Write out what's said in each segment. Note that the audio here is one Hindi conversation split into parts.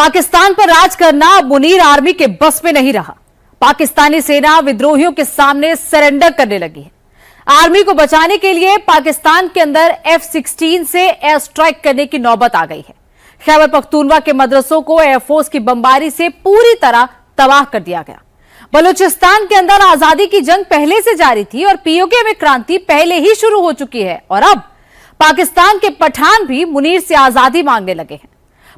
पाकिस्तान पर राज करना अब मुनीर आर्मी के बस में नहीं रहा। पाकिस्तानी सेना विद्रोहियों के सामने सरेंडर करने लगी है। आर्मी को बचाने के लिए पाकिस्तान के अंदर F-16 से एयर स्ट्राइक करने की नौबत आ गई है। खैबर पख्तूनवा के मदरसों को एयरफोर्स की बमबारी से पूरी तरह तबाह कर दिया गया। बलूचिस्तान के अंदर आजादी की जंग पहले से जारी थी और पीओके में क्रांति पहले ही शुरू हो चुकी है और अब पाकिस्तान के पठान भी मुनीर से आजादी मांगने लगे हैं।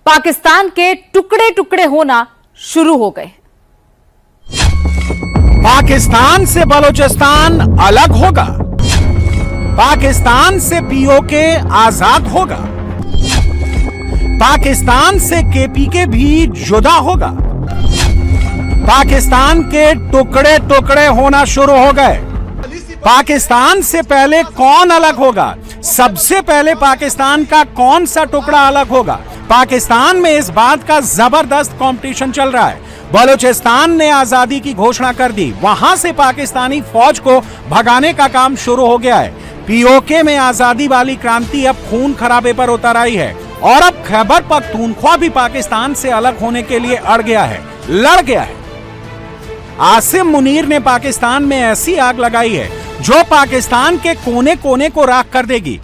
पाकिस्तान के टुकड़े टुकड़े होना शुरू हो गए। पाकिस्तान से बलूचिस्तान अलग होगा, पाकिस्तान से पीओके आजाद होगा, पाकिस्तान से केपीके भी जुदा होगा। पाकिस्तान के टुकड़े टुकड़े होना शुरू हो गए। पाकिस्तान से पहले कौन अलग होगा? सबसे पहले पाकिस्तान का कौन सा टुकड़ा अलग होगा? पाकिस्तान में इस बात का जबरदस्त कंपटीशन चल रहा है। बलूचिस्तान ने आजादी की घोषणा कर दी, वहां से पाकिस्तानी फौज को भगाने का काम शुरू हो गया है। पीओके में आजादी वाली क्रांति अब खून खराबे पर उतर आई है और अब खैबर पख्तूनख्वा भी पाकिस्तान से अलग होने के लिए अड़ गया है, लड़ गया है। आसिम मुनीर ने पाकिस्तान में ऐसी आग लगाई है जो पाकिस्तान के कोने कोने को राख कर देगी।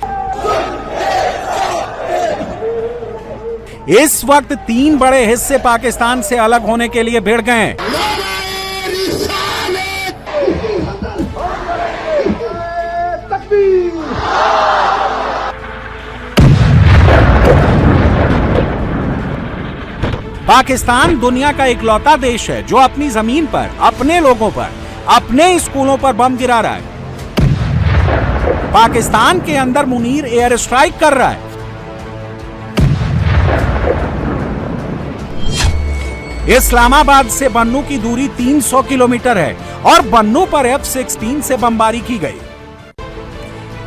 इस वक्त 3 बड़े हिस्से पाकिस्तान से अलग होने के लिए भिड़ गए हैं। पाकिस्तान दुनिया का इकलौता देश है जो अपनी जमीन पर, अपने लोगों पर, अपने स्कूलों पर बम गिरा रहा है। पाकिस्तान के अंदर मुनीर एयर स्ट्राइक कर रहा है। इस्लामाबाद से बन्नू की दूरी 300 किलोमीटर है और बन्नू पर F-16 से बमबारी की गई।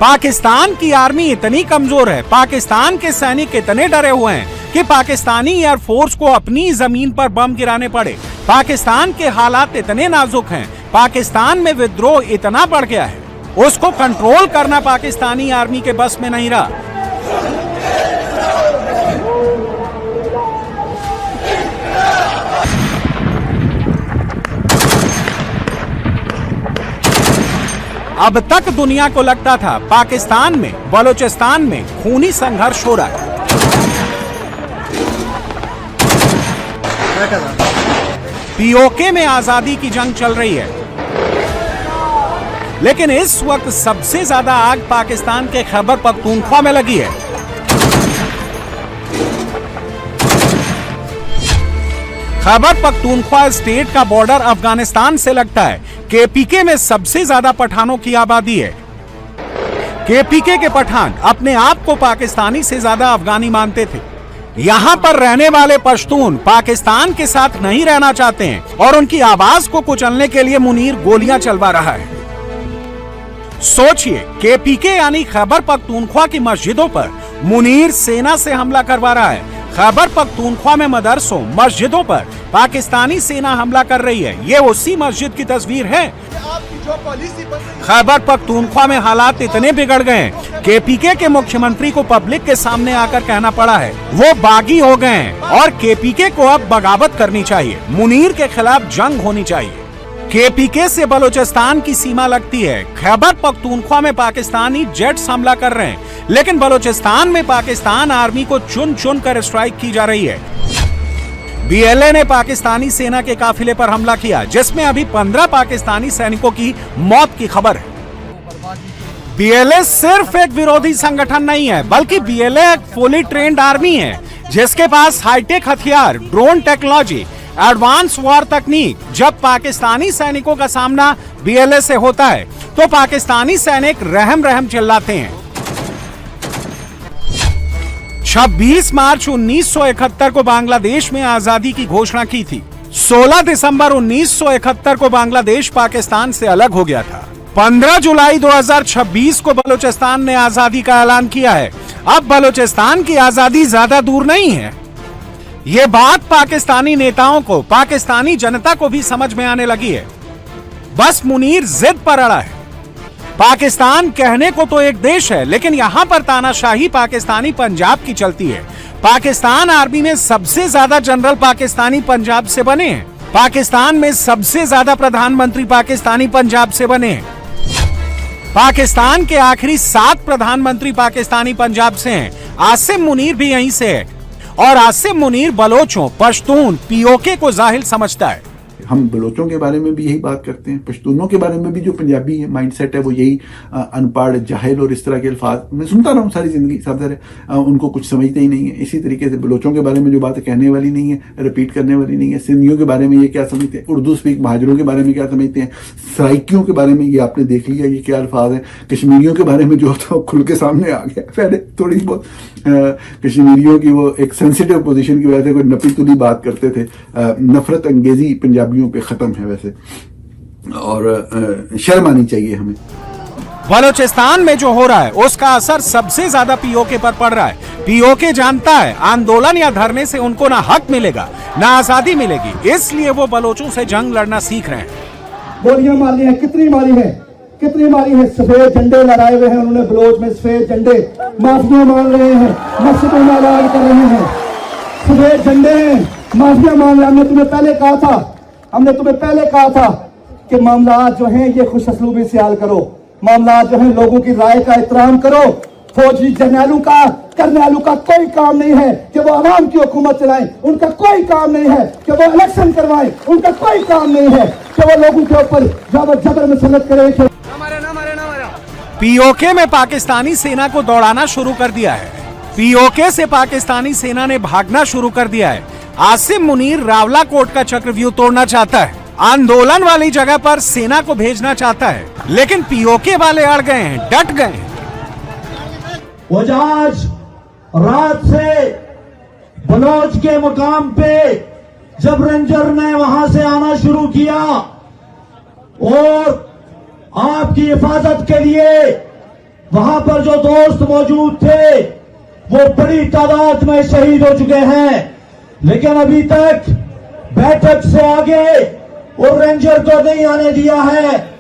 पाकिस्तान की आर्मी इतनी कमजोर है, पाकिस्तान के सैनिक इतने डरे हुए हैं कि पाकिस्तानी एयरफोर्स को अपनी जमीन पर बम गिराने पड़े। पाकिस्तान के हालात इतने नाजुक हैं, पाकिस्तान में विद्रोह इतना बढ़ गया है, उसको कंट्रोल करना पाकिस्तानी आर्मी के बस में नहीं रहा। अब तक दुनिया को लगता था पाकिस्तान में, बलूचिस्तान में खूनी संघर्ष हो रहा है। पीओके में आजादी की जंग चल रही है, लेकिन इस वक्त सबसे ज्यादा आग पाकिस्तान के खैबर पख्तूनख्वा में लगी है। खैबर पख्तूनख्वा स्टेट का बॉर्डर अफगानिस्तान से लगता है। केपीके में सबसे ज्यादा पठानों की आबादी है। केपीके के पठान अपने आप को पाकिस्तानी से ज्यादा अफगानी मानते थे। यहां पर रहने वाले पश्तून पाकिस्तान के साथ नहीं रहना चाहते हैं और उनकी आवाज को कुचलने के लिए मुनीर गोलियां चलवा रहा है। सोचिए, केपीके यानी खैबर पख्तूनख्वा की मस्जिदों पर मुनीर सेना से हमला करवा रहा है। खैबर पख्तूनख्वा में मदरसों, मस्जिदों पर पाकिस्तानी सेना हमला कर रही है। ये उसी मस्जिद की तस्वीर है। खैबर पख्तूनख्वा में हालात इतने बिगड़ गए हैं, केपीके के मुख्यमंत्री को पब्लिक के सामने आकर कहना पड़ा है वो बागी हो गए हैं और केपीके को अब बगावत करनी चाहिए, मुनीर के खिलाफ जंग होनी चाहिए। केपीके से बलूचिस्तान की सीमा लगती है। खैबर पख्तूनख्वा में पाकिस्तानी जेट्स हमला कर रहे हैं, लेकिन बलूचिस्तान में पाकिस्तान आर्मी को चुन चुन कर स्ट्राइक की जा रही है। बीएलए ने पाकिस्तानी सेना के काफिले पर हमला किया, जिसमें अभी 15 पाकिस्तानी सैनिकों की मौत की खबर है। बीएलए सिर्फ एक विरोधी संगठन नहीं है, बल्कि बीएलए एक फुली ट्रेन्ड आर्मी है जिसके पास हाईटेक हथियार, ड्रोन टेक्नोलॉजी, एडवांस वॉर तकनीक। जब पाकिस्तानी सैनिकों का सामना बीएलए से होता है तो पाकिस्तानी सैनिक रहम रहम चिल्लाते हैं। 26 मार्च 1971 को बांग्लादेश में आजादी की घोषणा की थी। 16 दिसंबर 1971 को बांग्लादेश पाकिस्तान से अलग हो गया था। 15 जुलाई 2026 को बलूचिस्तान ने आजादी का ऐलान किया है। अब बलूचिस्तान की आजादी ज्यादा दूर नहीं है। ये बात पाकिस्तानी नेताओं को, पाकिस्तानी जनता को भी समझ में आने लगी है। बस मुनीर जिद पर अड़ा है। पाकिस्तान कहने को तो एक देश है, लेकिन यहां पर तानाशाही पाकिस्तानी पंजाब की चलती है। पाकिस्तान आर्मी में सबसे ज्यादा जनरल पाकिस्तानी पंजाब से बने हैं। पाकिस्तान में सबसे ज्यादा प्रधानमंत्री पाकिस्तानी पंजाब से बने हैं। पाकिस्तान के आखिरी 7 प्रधानमंत्री पाकिस्तानी पंजाब से हैं। आसिम मुनीर भी यहीं से है और आसिम मुनीर बलोचों, पश्तून, पीओके को जाहिल समझता है। हम बलोचों के बारे में भी यही बात करते हैं, पश्तूनों के बारे में भी जो पंजाबी माइंडसेट है वो यही अनपढ़, जाहिल और इस तरह के अल्फाज मैं सुनता रहा हूँ सारी जिंदगी। सब तरह उनको कुछ समझते ही नहीं है। इसी तरीके से बलोचों के बारे में जो बात कहने वाली नहीं है, रिपीट करने वाली नहीं है। सिंधियों के बारे में ये क्या समझते हैं, उर्दू स्पीक महाजरों के बारे में क्या समझते हैं, सराइकियों के बारे में ये आपने देख लिया ये क्या अल्फाज है। कश्मीरियों के बारे में जो था खुल के सामने आ गया। पहले थोड़ी बहुत कश्मीरियों की वो एक सेंसिटिव पोजीशन की वजह से कोई नपी तुली बात करते थे। नफरत अंगेजी पंजाबियों पे खत्म है वैसे, और शर्म आनी चाहिए हमें। बलोचिस्तान में जो हो रहा है उसका असर सबसे ज्यादा पीओके पर पड़ रहा है। पीओके जानता है आंदोलन या धरने से उनको ना हक मिलेगा ना आजादी मिलेगी, इसलिए वो बलोचों से जंग लड़ना सीख रहे हैं। गोलियां मारी हैं, कितनी मारी है। सफेद झंडे लहराए हुए हैं उन्होंने बलोच में, सफेद झंडे। माफिया मांग रहे हैं, मस्जिदों में ऐलान कर रहे हैं, सफेद झंडे हैं, माफिया मांग रहे हैं। हमने तुम्हें पहले कहा था कि मामलात जो हैं ये खुशअस्लूबी से हल करो, मामलात जो हैं लोगों की राय का एहतराम करो। फौजी जर्नैलों का, करनैलों का कोई काम नहीं है कि वो आवाम की हुकूमत चलाएं, उनका कोई काम नहीं है कि वो इलेक्शन करवाएं, उनका कोई काम नहीं है कि वो लोगों के ऊपर जबर मुसल्लत करें। पीओके में पाकिस्तानी सेना को दौड़ाना शुरू कर दिया है। पीओके से पाकिस्तानी सेना ने भागना शुरू कर दिया है। आसिम मुनीर रावलाकोट का चक्रव्यूह तोड़ना चाहता है, आंदोलन वाली जगह पर सेना को भेजना चाहता है, लेकिन पीओके वाले अड़ गए हैं, डट गए हैं। वो आज रात से बलोच के मुकाम पे जब रेंजर ने वहां से आना शुरू किया और आपकी हिफाजत के लिए वहां पर जो दोस्त मौजूद थे वो बड़ी तादाद में शहीद हो चुके हैं, लेकिन अभी तक बैठक से आगे और रेंजर को नहीं आने दिया है।